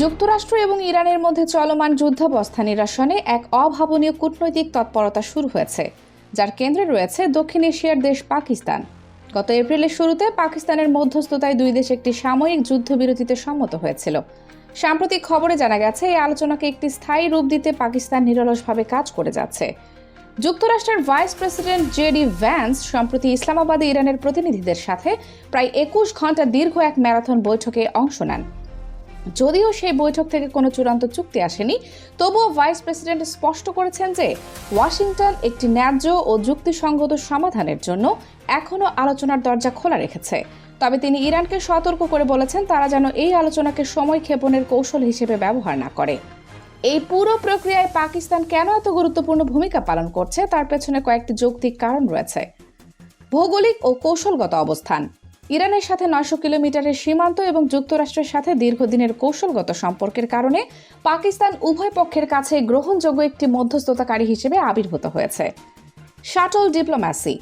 যুক্তরাষ্ট্র এবং ইরানের মধ্যে চলমান যুদ্ধাবস্থা নিরসনে এক অভাবনীয় কূটনৈতিক তৎপরতা শুরু হয়েছে, যার কেন্দ্রে রয়েছে দক্ষিণ এশিয়ার দেশ পাকিস্তান। গত এপ্রিলের শুরুতে পাকিস্তানের মধ্যস্থতায় দুই দেশ একটি সাময়িক যুদ্ধবিরতিতে সম্মত হয়েছিল। সাম্প্রতিক খবরে জানা গেছে, এই আলোচনাকে একটি স্থায়ী রূপ দিতে পাকিস্তান নিরলসভাবে কাজ করে যাচ্ছে। যুক্তরাষ্ট্রের ভাইস প্রেসিডেন্ট জেডি ভ্যান্স সম্প্রতি ইসলামাবাদে ইরানের প্রতিনিধিদের সাথে প্রায় 21 ঘণ্টা দীর্ঘ এক ম্যারাথন বৈঠকে অংশ নেন। যদিও সেই বৈঠক থেকে কোনো চূড়ান্ত চুক্তি আসেনি, তবুও ভাইস প্রেসিডেন্ট স্পষ্ট করেছেন যে ওয়াশিংটন একটি ন্যায্য ও যুক্তিসঙ্গত সমাধানের জন্য এখনও আলোচনার দরজা খোলা রেখেছে। তবে তিনি ইরানকে সতর্ক করে বলেছেন, তারা যেন এই আলোচনাকে সময় ক্ষেপণের কৌশল হিসেবে ব্যবহার না করে। এই পুরো প্রক্রিয়ায় পাকিস্তান কেন এত গুরুত্বপূর্ণ ভূমিকা পালন করছে, তার পেছনে কয়েকটি যৌক্তিক কারণ রয়েছে। ভৌগোলিক ও কৌশলগত অবস্থান। ইরানের সাথে 900 কিলোমিটারের সীমান্ত এবং যুক্তরাষ্ট্রের সাথে দীর্ঘদিনের কৌশলগত সম্পর্কের কারণে পাকিস্তান উভয় পক্ষের কাছে গ্রহণযোগ্য একটি মধ্যস্থতাকারী হিসেবে আবির্ভূত হয়েছে। Shuttle diplomacy.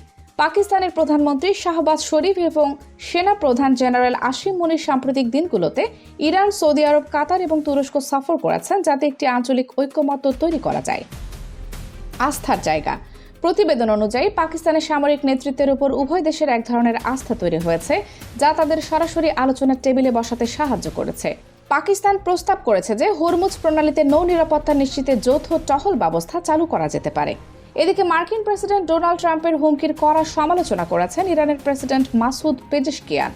পাকিস্তানের প্রধানমন্ত্রী শাহবাজ শরীফ এবং সেনা প্রধান জেনারেল আসিম মুনির সাম্প্রতিক দিনগুলোতে ইরান, সৌদি আরব, কাতার এবং তুরস্ক সফর করেছেন, যাতে একটি আঞ্চলিক ঐক্যমত্য তৈরি করা যায়। আস্থার জায়গা। প্রতিবেদন অনুযায়ী পাকিস্তানের সামরিক নেতৃত্বের উপর উভয় দেশের এক ধরনের আস্থা তৈরি হয়েছে, যা তাদের সরাসরি আলোচনার টেবিলে বসাতে সাহায্য করেছে। পাকিস্তান প্রস্তাব করেছে যে হরমুজ প্রণালীতে নৌ নিরাপত্তা নিশ্চিতে যৌথ টহল ব্যবস্থা চালু করা যেতে পারে। এদিকে মার্কিন প্রেসিডেন্ট ডোনাল্ড ট্রাম্পের হুমকির কড়া সমালোচনা করেছেন ইরানের প্রেসিডেন্ট মাসুদ পেজেশকিয়ান।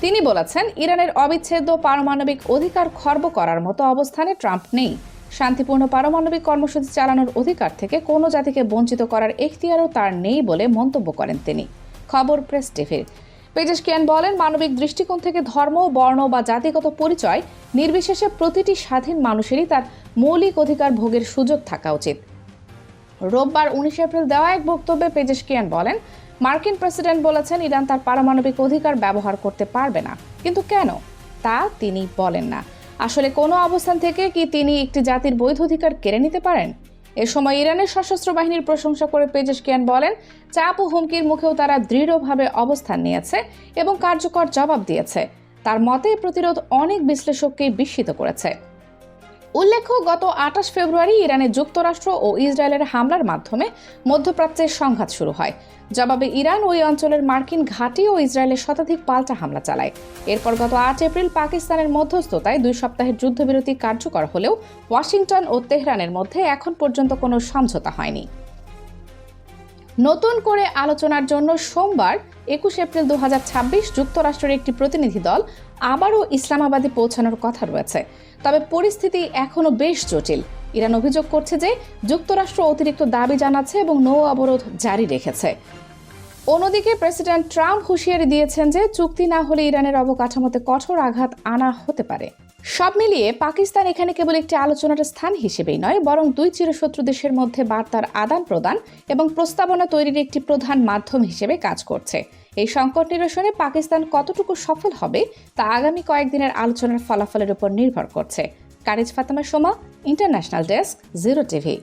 তিনি বলেছেন, ইরানের অবিচ্ছেদ্য পারমাণবিক অধিকার খর্ব করার মতো অবস্থানে ট্রাম্প নেই। শান্তিপূর্ণ পারমাণবিক কর্মসূচি চালানোর অধিকার থেকে কোনো জাতিকে বঞ্চিত করার এখতিয়ারও তার নেই বলে মন্তব্য করেন তিনি। খবর প্রেস টিভির। পেজেশকিয়ান বলেন, মানবিক দৃষ্টিকোণ থেকে ধর্ম, বর্ণ বা জাতিগত পরিচয় নির্বিশেষে প্রতিটি স্বাধীন মানুষেরই তার মৌলিক অধিকার ভোগের সুযোগ থাকা উচিত। রোববার 19 এপ্রিল দেওয়া এক বক্তব্যে পেজেশকিয়ান বলেন, মার্কিন প্রেসিডেন্ট বলেছেন ইরান তার পারমাণবিক অধিকার ব্যবহার করতে পারবে না, কিন্তু কেন তা তিনি বলেন না। আসলে কোনো অবস্থান থেকে কি তিনি একটি জাতির বৈধ অধিকার কেড়ে নিতে পারেন? এ সময় ইরানের সশস্ত্র বাহিনীর প্রশংসা করে পেজেশকিয়ান বলেন, চাপ ও হুমকির মুখেও তারা দৃঢ়ভাবে অবস্থান নিয়েছে এবং কার্যকর জবাব দিয়েছে। তার মতে প্রতিরোধ অনেক বিশ্লেষককেই বিস্মিত করেছে। উল্লেখ্য, গত 28 ফেব্রুয়ারি ইরানে যুক্তরাষ্ট্র ও ইসরায়েলের হামলার মাধ্যমে মধ্যপ্রাচ্যের সংঘাত শুরু হয়। জবাবে ইরান ওই অঞ্চলের মার্কিন ঘাঁটি ও ইসরায়েলের শতাধিক পাল্টা হামলা চালায়। এরপর গত 8 এপ্রিল পাকিস্তানের মধ্যস্থতায় 2 সপ্তাহের যুদ্ধবিরতি কার্যকর হলেও ওয়াশিংটন ও তেহরানের মধ্যে এখন পর্যন্ত কোনো সমঝোতা হয়নি। নতুন করে আলোচনার জন্য সোমবার 21 এপ্রিল 2026 যুক্তরাষ্ট্রের একটি প্রতিনিধি দল আবারও ইসলামাবাদে পৌঁছানোর কথা রয়েছে। তবে পরিস্থিতি এখনও বেশ জটিল। ইরান অভিযোগ করছে যে যুক্তরাষ্ট্র অতিরিক্ত দাবি জানাচ্ছে এবং নৌ অবরোধ জারি রেখেছে। অন্যদিকে প্রেসিডেন্ট ট্রাম্প হুঁশিয়ারি দিয়েছেন যে চুক্তি না হলে ইরানের অবকাঠামোতে কঠোর আঘাত আনা হতে পারে। সব মিলিয়ে পাকিস্তান এখানে কেবল একটি আলোচনার স্থান হিসেবেই নয়, বরং দুই চিরশত্রু দেশের মধ্যে বার্তার আদান প্রদান এবং প্রস্তাবনা তৈরির একটি প্রধান মাধ্যম হিসেবে কাজ করছে। এই সংকট নিরসনে পাকিস্তান কতটুকু সফল হবে তা আগামী কয়েকদিনের আলোচনার ফলাফলের উপর নির্ভর করছে। Curries Fatema Soma, international desk, zero TV.